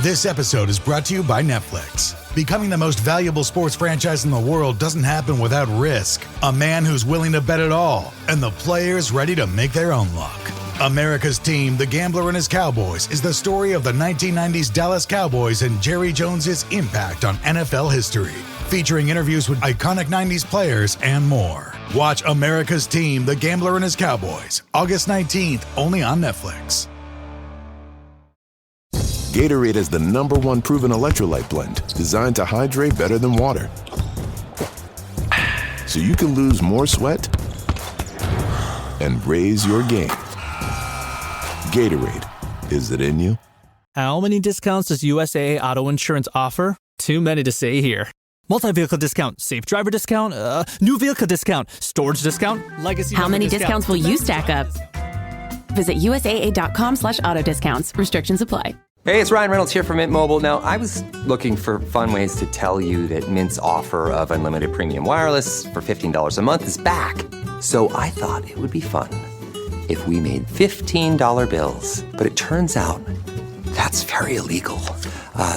This episode is brought to you by Netflix. Becoming the most valuable sports franchise in the world doesn't happen without risk. A man who's willing to bet it all, and the players ready to make their own luck. America's Team, The Gambler and His Cowboys, is the story of the 1990s Dallas Cowboys and Jerry Jones's impact on NFL history. Featuring interviews with iconic 90s players and more. Watch America's Team, The Gambler and His Cowboys, August 19th, only on Netflix. Gatorade is the #1 proven electrolyte blend designed to hydrate better than water. So you can lose more sweat and raise your game. Gatorade, is it in you? How many discounts does USAA Auto Insurance offer? Too many to say here. Multi-vehicle discount, safe driver discount, new vehicle discount, storage discount, legacy. How many discounts will you stack up? Visit USAA.com/auto discounts. Restrictions apply. Hey, it's Ryan Reynolds here from Mint Mobile. Now, I was looking for fun ways to tell you that Mint's offer of unlimited premium wireless for $15 a month is back. So I thought it would be fun if we made $15 bills. But it turns out that's very illegal.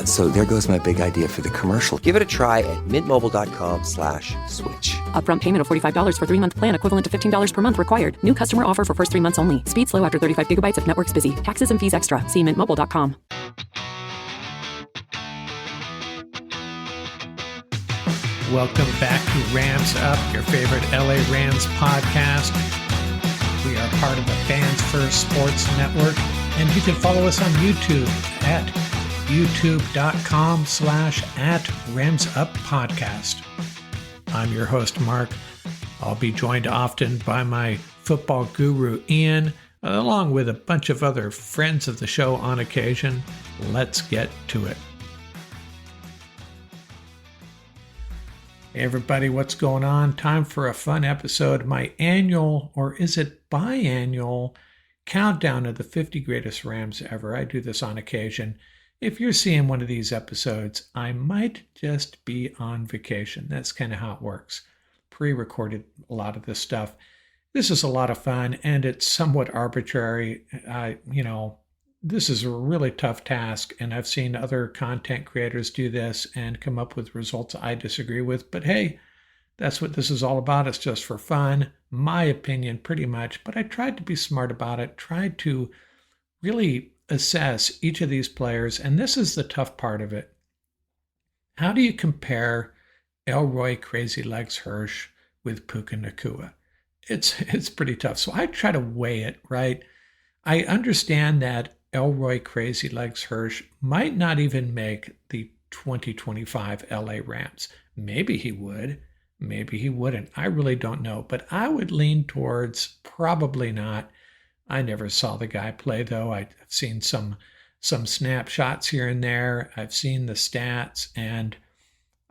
So there goes my big idea for the commercial. Give it a try at mintmobile.com/switch. Upfront payment of $45 for 3-month plan, equivalent to $15 per month required. New customer offer for first 3 months only. Speed slow after 35 gigabytes if network's busy. Taxes and fees extra. See mintmobile.com. Welcome back to Rams Up, your favorite LA Rams podcast. We are part of the Fans First Sports Network, and you can follow us on YouTube at youtube.com/@RamsUpPodcast. I'm your host, Mark. I'll be joined often by my football guru, Ian, along with a bunch of other friends of the show on occasion. Let's get to it. Hey everybody, what's going on? Time for a fun episode. My annual, or is it biannual, countdown of the 50 greatest Rams ever. I do this on occasion. If you're seeing one of these episodes, I might just be on vacation. That's kind of how it works. Pre-recorded a lot of this stuff. This is a lot of fun, and it's somewhat arbitrary. This is a really tough task, and I've seen other content creators do this and come up with results I disagree with. But hey, that's what this is all about. It's just for fun, my opinion, pretty much. But I tried to be smart about it, tried to really assess each of these players, and this is the tough part of it. How do you compare Elroy Crazy Legs Hirsch with Puka Nacua? It's pretty tough. So I try to weigh it, right? I understand that Elroy Crazy Legs Hirsch might not even make the 2025 LA Rams. Maybe he would, maybe he wouldn't. I really don't know, but I would lean towards probably not. I never saw the guy play, though. I've seen some snapshots here and there. I've seen the stats, and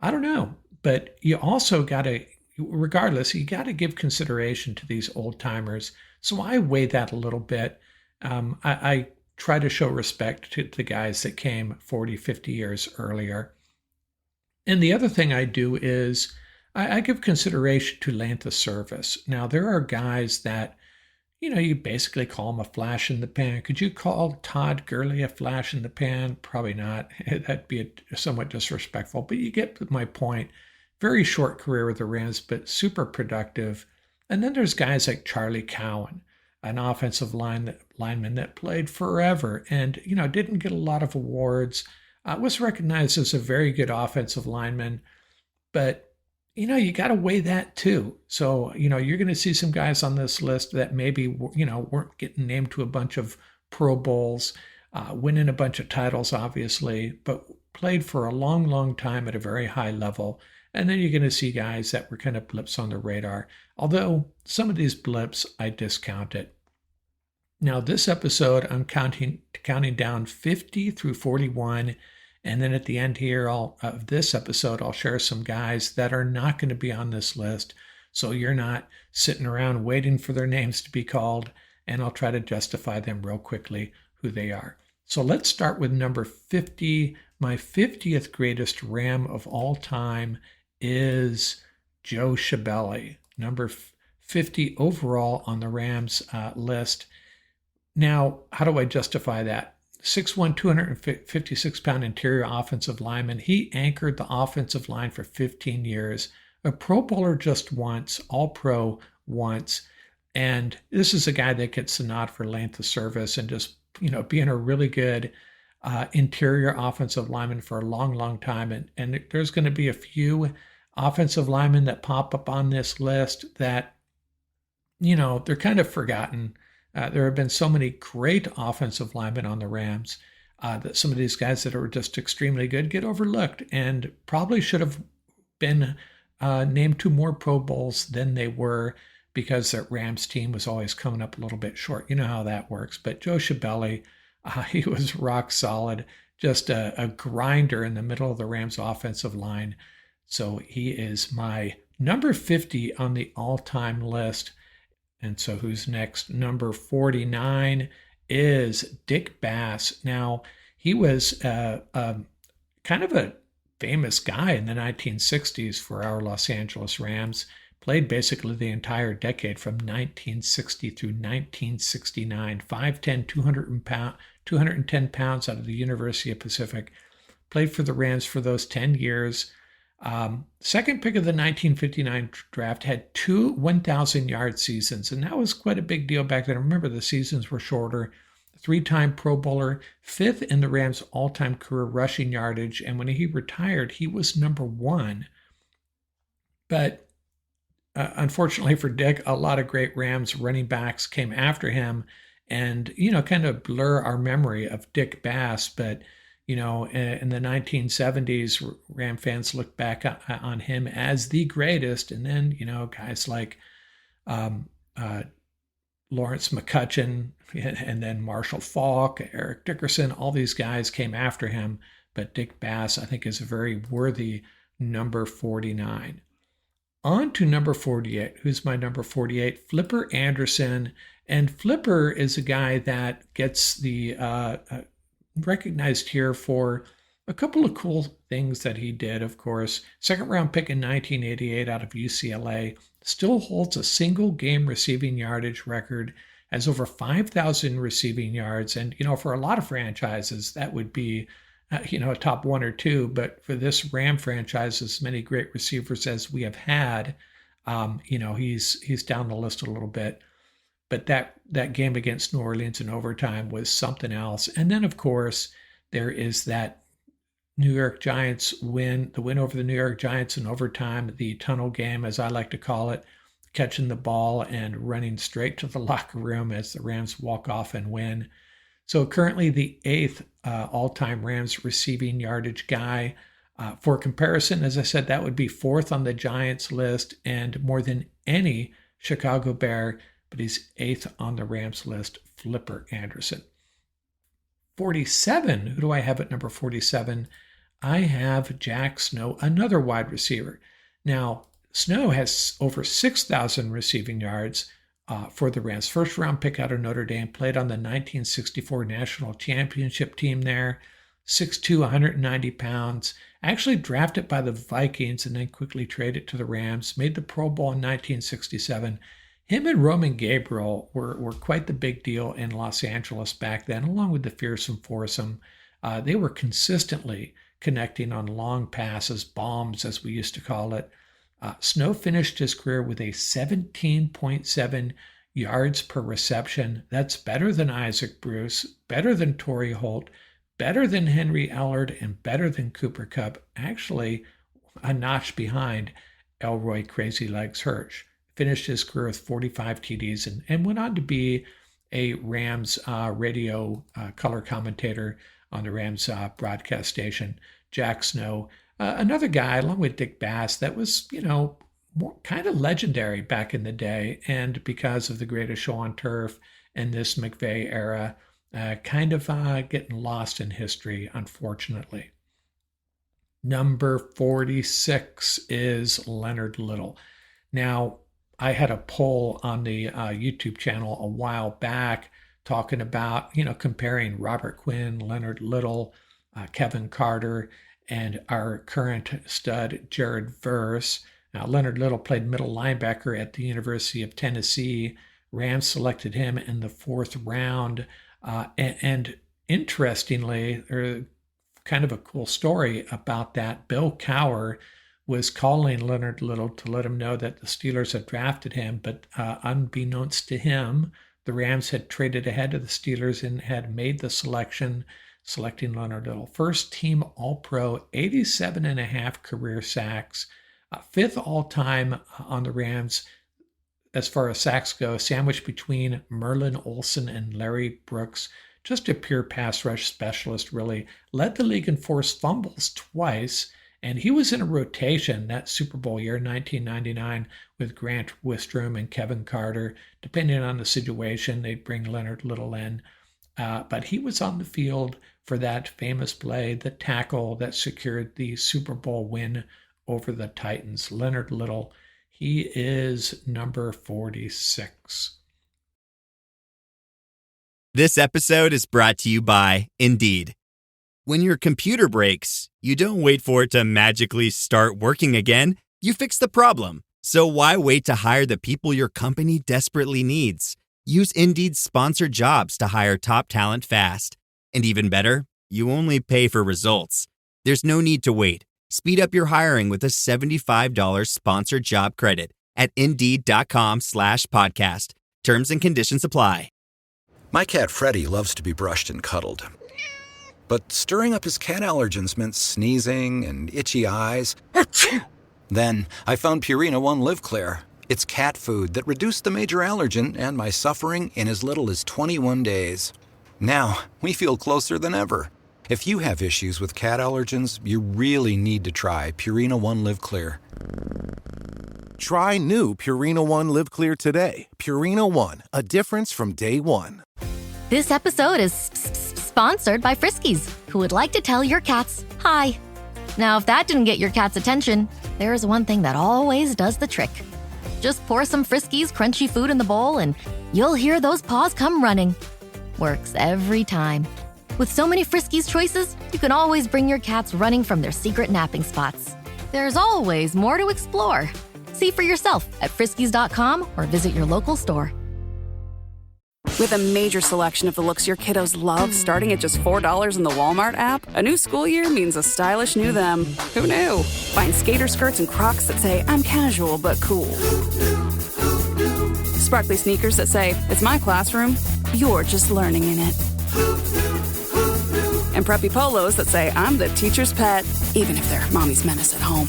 I don't know. But you also got to, regardless, you got to give consideration to these old timers. So I weigh that a little bit. I try to show respect to the guys that came 40, 50 years earlier. And the other thing I do is I give consideration to length of service. Now, there are guys that, you basically call him a flash in the pan. Could you call Todd Gurley a flash in the pan? Probably not. That'd be somewhat disrespectful, but you get my point. Very short career with the Rams, but super productive. And then there's guys like Charlie Cowan, an offensive lineman that played forever and, didn't get a lot of awards, was recognized as a very good offensive lineman, but you got to weigh that too. So, you're going to see some guys on this list that maybe, weren't getting named to a bunch of Pro Bowls, winning a bunch of titles, obviously, but played for a long, long time at a very high level. And then you're going to see guys that were kind of blips on the radar. Although some of these blips, I discounted. Now, this episode, I'm counting down 50 through 41. And then at the end here of this episode, I'll share some guys that are not going to be on this list. So you're not sitting around waiting for their names to be called. And I'll try to justify them real quickly who they are. So let's start with number 50. My 50th greatest Ram of all time is Joe Schiavelli, number 50 overall on the Rams list. Now, how do I justify that? 6'1", 256-pound interior offensive lineman. He anchored the offensive line for 15 years, a Pro Bowler just once, All-Pro once. And this is a guy that gets the nod for length of service and just, being a really good interior offensive lineman for a long, long time. And there's going to be a few offensive linemen that pop up on this list that, they're kind of forgotten. There have been so many great offensive linemen on the Rams that some of these guys that are just extremely good get overlooked and probably should have been named to more Pro Bowls than they were because that Rams team was always coming up a little bit short. You know how that works. But Joe Schiavelli, he was rock solid, just a grinder in the middle of the Rams offensive line. So he is my number 50 on the all-time list. And so who's next? Number 49 is Dick Bass. Now, he was kind of a famous guy in the 1960s for our Los Angeles Rams. Played basically the entire decade from 1960 through 1969. 5'10", 210 pounds out of the University of Pacific. Played for the Rams for those 10 years. Second pick of the 1959 draft, had 2 1,000-yard seasons, and that was quite a big deal back then. Remember, the seasons were shorter. 3-time Pro Bowler, 5th in the Rams' all-time career rushing yardage, and when he retired, he was number 1. But unfortunately for Dick, a lot of great Rams running backs came after him and, kind of blur our memory of Dick Bass. But, in the 1970s, Ram fans look back on him as the greatest. And then, guys like Lawrence McCutcheon and then Marshall Faulk, Eric Dickerson, all these guys came after him. But Dick Bass, I think, is a very worthy number 49. On to number 48. Who's my number 48? Flipper Anderson. And Flipper is a guy that gets the recognized here for a couple of cool things that he did, of course. Second round pick in 1988 out of UCLA. Still holds a single game receiving yardage record. Has over 5,000 receiving yards. And, for a lot of franchises, that would be a top 1 or 2, but for this Ram franchise, as many great receivers as we have had, he's down the list a little bit. But that game against New Orleans in overtime was something else. And then, of course, there is that New York Giants win, the win over the New York Giants in overtime, the tunnel game, as I like to call it, catching the ball and running straight to the locker room as the Rams walk off and win. So currently the 8th all-time Rams receiving yardage guy. For comparison, as I said, that would be 4th on the Giants list and more than any Chicago Bear, but he's 8th on the Rams list, Flipper Anderson. 47, who do I have at number 47? I have Jack Snow, another wide receiver. Now, Snow has over 6,000 receiving yards for the Rams. First round pick out of Notre Dame, played on the 1964 national championship team there. 6'2", 190 pounds. Actually drafted by the Vikings and then quickly traded to the Rams. Made the Pro Bowl in 1967. Him and Roman Gabriel were quite the big deal in Los Angeles back then, along with the fearsome foursome. They were consistently connecting on long passes, bombs as we used to call it. Snow finished his career with a 17.7 yards per reception. That's better than Isaac Bruce, better than Torrey Holt, better than Henry Ellard, and better than Cooper Kupp. Actually, a notch behind Elroy Crazy Legs Hirsch. Finished his career with 45 TDs and went on to be a Rams radio color commentator on the Rams broadcast station. Jack Snow, another guy, along with Dick Bass, that was, more kind of legendary back in the day. And because of the Greatest Show on Turf and this McVay era, kind of getting lost in history, unfortunately. Number 46 is Leonard Little. Now, I had a poll on the YouTube channel a while back talking about, comparing Robert Quinn, Leonard Little, Kevin Carter, and our current stud, Jared Verse. Now, Leonard Little played middle linebacker at the University of Tennessee. Rams selected him in the 4th round. And interestingly, there's kind of a cool story about that. Bill Cowher was calling Leonard Little to let him know that the Steelers had drafted him, but unbeknownst to him, the Rams had traded ahead of the Steelers and had made the selection, selecting Leonard Little. First team All-Pro, 87.5 career sacks, fifth all-time on the Rams as far as sacks go, sandwiched between Merlin Olsen and Larry Brooks. Just a pure pass rush specialist, really. Led the league in forced fumbles twice, and he was in a rotation that Super Bowl year, 1999, with Grant Wistrom and Kevin Carter. Depending on the situation, they'd bring Leonard Little in. But he was on the field for that famous play, the tackle that secured the Super Bowl win over the Titans. Leonard Little, he is number 46. This episode is brought to you by Indeed. When your computer breaks, you don't wait for it to magically start working again. You fix the problem. So why wait to hire the people your company desperately needs? Use Indeed's sponsored jobs to hire top talent fast. And even better, you only pay for results. There's no need to wait. Speed up your hiring with a $75 sponsored job credit at Indeed.com/podcast. Terms and conditions apply. My cat Freddie loves to be brushed and cuddled. But stirring up his cat allergens meant sneezing and itchy eyes. Then I found Purina One Live Clear. It's cat food that reduced the major allergen and my suffering in as little as 21 days. Now, we feel closer than ever. If you have issues with cat allergens, you really need to try Purina One Live Clear. Try new Purina One Live Clear today. Purina One, a difference from day one. This episode is sponsored by Friskies, who would like to tell your cats hi. Now, if that didn't get your cat's attention, there is one thing that always does the trick. Just pour some Friskies crunchy food in the bowl and you'll hear those paws come running. Works every time. With so many Friskies choices, you can always bring your cats running from their secret napping spots. There's always more to explore. See for yourself at Friskies.com or visit your local store. With a major selection of the looks your kiddos love starting at just $4 in the Walmart app, a new school year means a stylish new them. Who knew? Find skater skirts and Crocs that say, I'm casual but cool. Sparkly sneakers that say, it's my classroom, you're just learning in it. And preppy polos that say, I'm the teacher's pet, even if they're mommy's menace at home.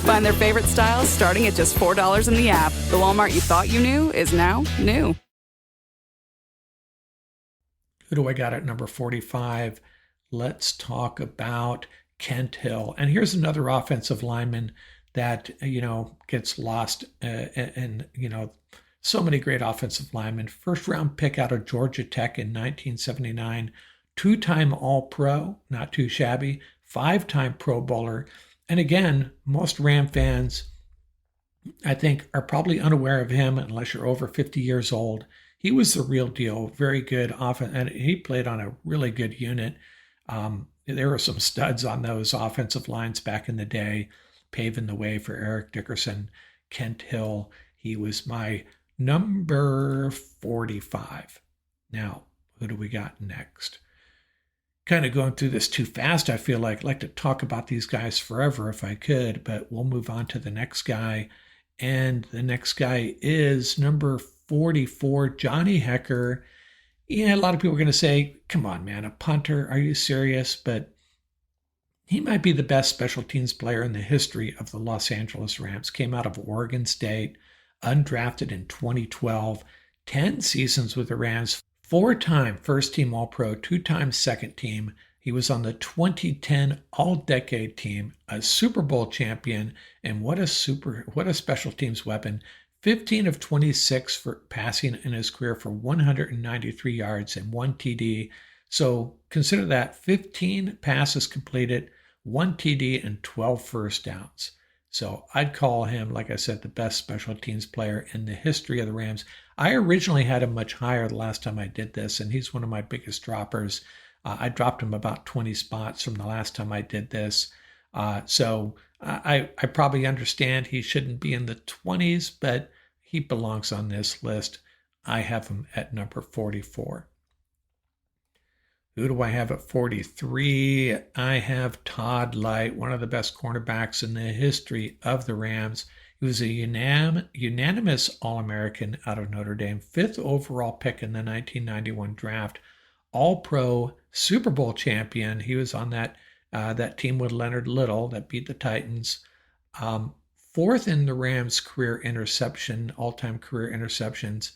Find their favorite styles starting at just $4 in the app. The Walmart you thought you knew is now new. Who do I got at number 45? Let's talk about Kent Hill. And here's another offensive lineman that, gets lost. And so many great offensive linemen. First round pick out of Georgia Tech in 1979. Two-time All-Pro, not too shabby. Five-time Pro Bowler. And again, most Ram fans, I think, are probably unaware of him unless you're over 50 years old. He was the real deal, very good offense, and he played on a really good unit. There were some studs on those offensive lines back in the day, paving the way for Eric Dickerson. Kent Hill, he was my number 45. Now, who do we got next? Kind of going through this too fast, I feel like. I'd like to talk about these guys forever if I could, but we'll move on to the next guy. And the next guy is number 44, Johnny Hekker. Yeah, a lot of people are going to say, come on, man, a punter, are you serious? But he might be the best special teams player in the history of the Los Angeles Rams. Came out of Oregon State, undrafted in 2012, 10 seasons with the Rams, 4-time first-team All-Pro, 2-time second team. He was on the 2010 All-Decade team, a Super Bowl champion, and what a special teams weapon. 15 of 26 for passing in his career for 193 yards and 1 TD. So consider that 15 passes completed, 1 TD, and 12 first downs. So I'd call him, like I said, the best special teams player in the history of the Rams. I originally had him much higher the last time I did this, and he's one of my biggest droppers. I dropped him about 20 spots from the last time I did this. So I probably understand he shouldn't be in the 20s, but he belongs on this list. I have him at number 44. Who do I have at 43? I have Todd Light, one of the best cornerbacks in the history of the Rams. He was a unanimous All-American out of Notre Dame, 5th overall pick in the 1991 draft, All-Pro, Super Bowl champion. He was on that team with Leonard Little that beat the Titans. 4th in the Rams' all-time career interceptions.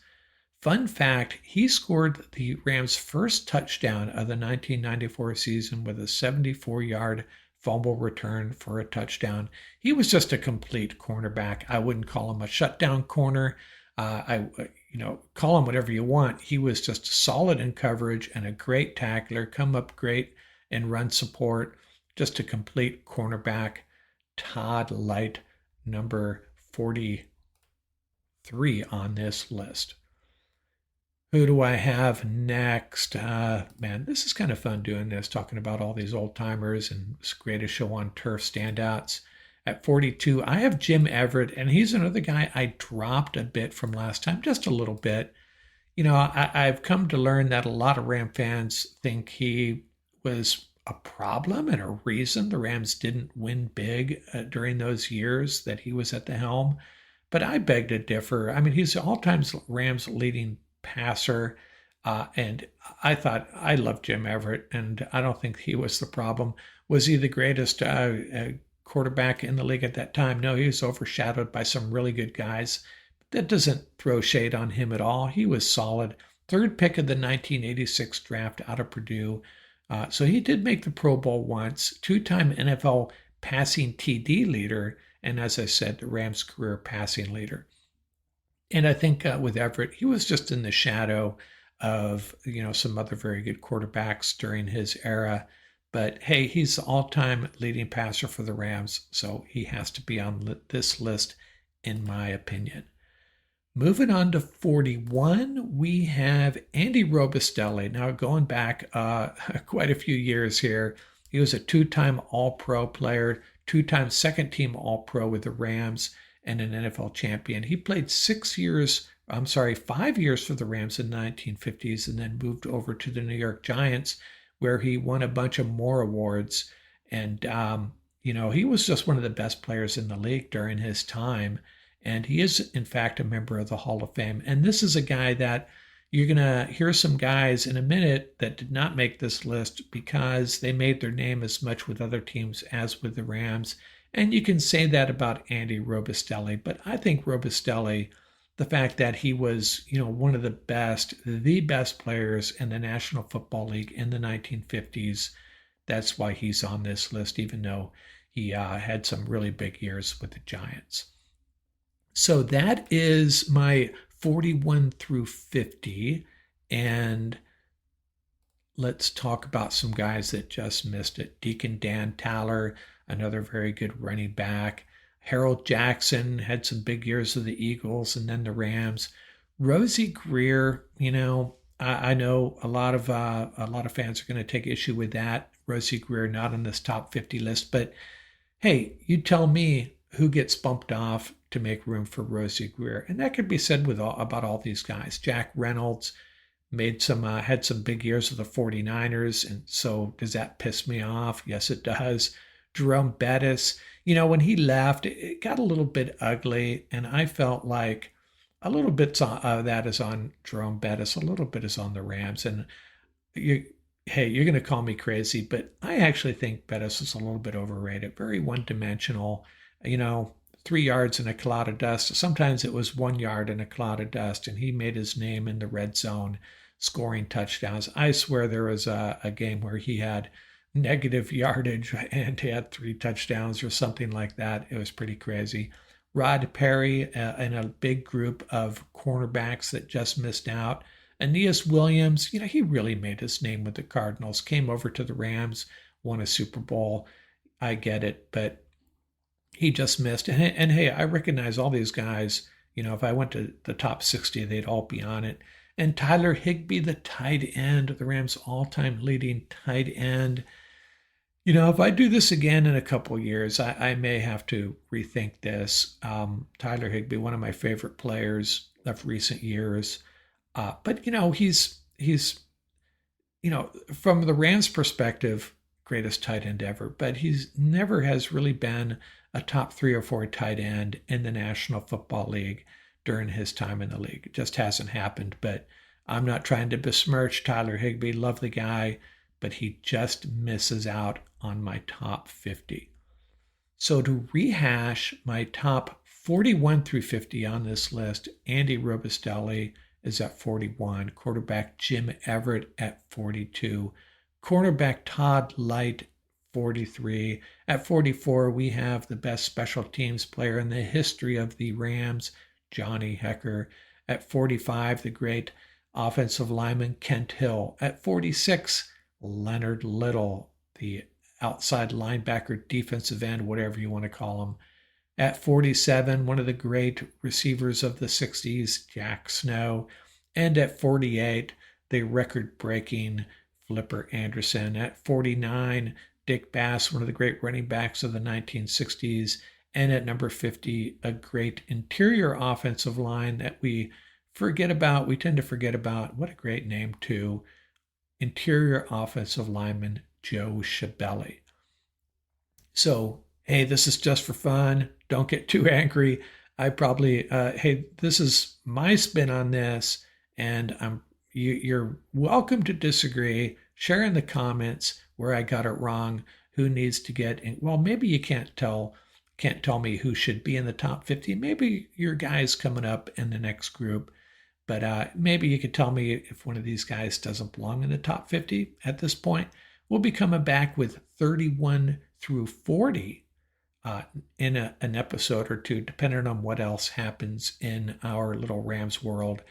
Fun fact, he scored the Rams' first touchdown of the 1994 season with a 74-yard fumble return for a touchdown. He was just a complete cornerback. I wouldn't call him a shutdown corner. Call him whatever you want. He was just solid in coverage and a great tackler, come up great in run support. Just a complete cornerback. Todd Light, number 43 on this list. Who do I have next? Man, this is kind of fun doing this, talking about all these old timers and this Greatest Show on Turf standouts. At 42, I have Jim Everett, and he's another guy I dropped a bit from last time, just a little bit. I've come to learn that a lot of Ram fans think he was a problem and a reason the Rams didn't win big during those years that he was at the helm. But I beg to differ. I mean, he's all-time Rams leading passer, and I love Jim Everett, and I don't think he was the problem. Was he the greatest quarterback in the league at that time? No, he was overshadowed by some really good guys. That doesn't throw shade on him at all. He was solid. 3rd pick of the 1986 draft out of Purdue. So he did make the Pro Bowl once, 2-time NFL passing TD leader, and as I said, the Rams' career passing leader. And I think with Everett, he was just in the shadow of, some other very good quarterbacks during his era. But hey, he's the all-time leading passer for the Rams, so he has to be on this list, in my opinion. Moving on to 41, we have Andy Robustelli. Now, going back quite a few years here, he was a 2-time All-Pro player, 2-time second-team All-Pro with the Rams, and an NFL champion. He played 5 years for the Rams in the 1950s and then moved over to the New York Giants, where he won a bunch of more awards. And, he was just one of the best players in the league during his time. And he is, in fact, a member of the Hall of Fame. And this is a guy that you're going to hear some guys in a minute that did not make this list because they made their name as much with other teams as with the Rams. And you can say that about Andy Robustelli, but I think Robustelli, the fact that he was, one of the best players in the National Football League in the 1950s, that's why he's on this list, even though he had some really big years with the Giants. So that is my 41 through 50, and let's talk about some guys that just missed it. Deacon Dan Taylor, another very good running back. Harold Jackson had some big years with the Eagles and then the Rams. Rosie Greer, I know a lot of fans are going to take issue with that. Rosie Greer not on this top 50 list, but hey, you tell me who gets bumped off to make room for Rosie Greer, and that could be said about all these guys. Jack Reynolds had some big years with the 49ers, and so does that piss me off? Yes, it does. Jerome Bettis, when he left, it got a little bit ugly, and I felt like a little bit of that is on Jerome Bettis, a little bit is on the Rams. And you're going to call me crazy, but I actually think Bettis is a little bit overrated, very one-dimensional, 3 yards in a cloud of dust. Sometimes it was 1 yard in a cloud of dust, and he made his name in the red zone scoring touchdowns. I swear there was a game where he had negative yardage and he had 3 touchdowns or something like that. It was pretty crazy. Rod Perry in a big group of cornerbacks that just missed out. Aeneas Williams, he really made his name with the Cardinals, came over to the Rams, won a Super Bowl. I get it, but he just missed. And hey, I recognize all these guys. If I went to the top 60, they'd all be on it. And Tyler Higbee, the tight end, the Rams' all-time leading tight end. If I do this again in a couple years, I may have to rethink this. Tyler Higbee, one of my favorite players of recent years. But he's from the Rams' perspective, greatest tight end ever, but he's never has really been a top 3 or 4 tight end in the National Football League during his time in the league. It just hasn't happened, but I'm not trying to besmirch Tyler Higbee, lovely guy, but he just misses out on my top 50. So to rehash my top 41 through 50 on this list, Andy Robustelli is at 41, quarterback Jim Everett at 42, cornerback Todd Light, 43. At 44, we have the best special teams player in the history of the Rams, Johnny Hekker. At 45, the great offensive lineman Kent Hill. At 46, Leonard Little, the outside linebacker, defensive end, whatever you want to call him. At 47, one of the great receivers of the 60s, Jack Snow. And at 48, the record-breaking Flipper Anderson. At 49, Dick Bass, one of the great running backs of the 1960s. And at number 50, a great interior offensive line that we forget about. We tend to forget about. What a great name, too. Interior offensive lineman Joe Schiavelli. So, hey, this is just for fun. Don't get too angry. I probably, hey, this is my spin on this, and you're welcome to disagree. Share in the comments where I got it wrong. Who needs to get in? Well, maybe you can't tell me who should be in the top 50. Maybe your guy's coming up in the next group, but maybe you could tell me if one of these guys doesn't belong in the top 50 at this point. We'll be coming back with 31 through 40 in an episode or two, depending on what else happens in our little Rams world,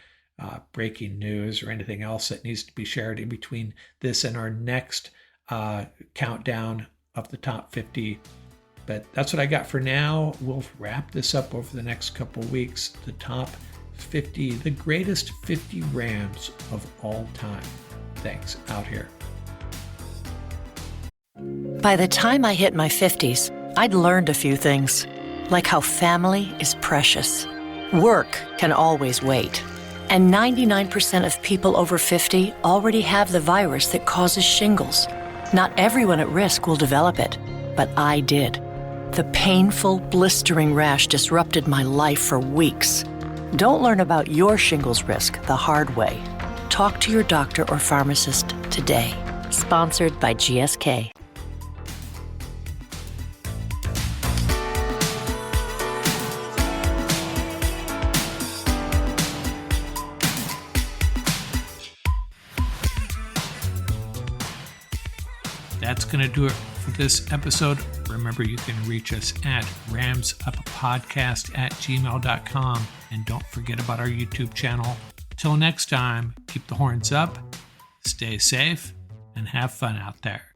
breaking news or anything else that needs to be shared in between this and our next countdown of the top 50. But that's what I got for now. We'll wrap this up over the next couple of weeks. The top 50, the greatest 50 Rams of all time. Thanks. Out here. By the time I hit my 50s, I'd learned a few things, like how family is precious. Work can always wait. And 99% of people over 50 already have the virus that causes shingles. Not everyone at risk will develop it, but I did. The painful, blistering rash disrupted my life for weeks. Don't learn about your shingles risk the hard way. Talk to your doctor or pharmacist today. Sponsored by GSK. That's going to do it for this episode. Remember, you can reach us at ramsuppodcast@gmail.com. And don't forget about our YouTube channel. Till next time, keep the horns up, stay safe, and have fun out there.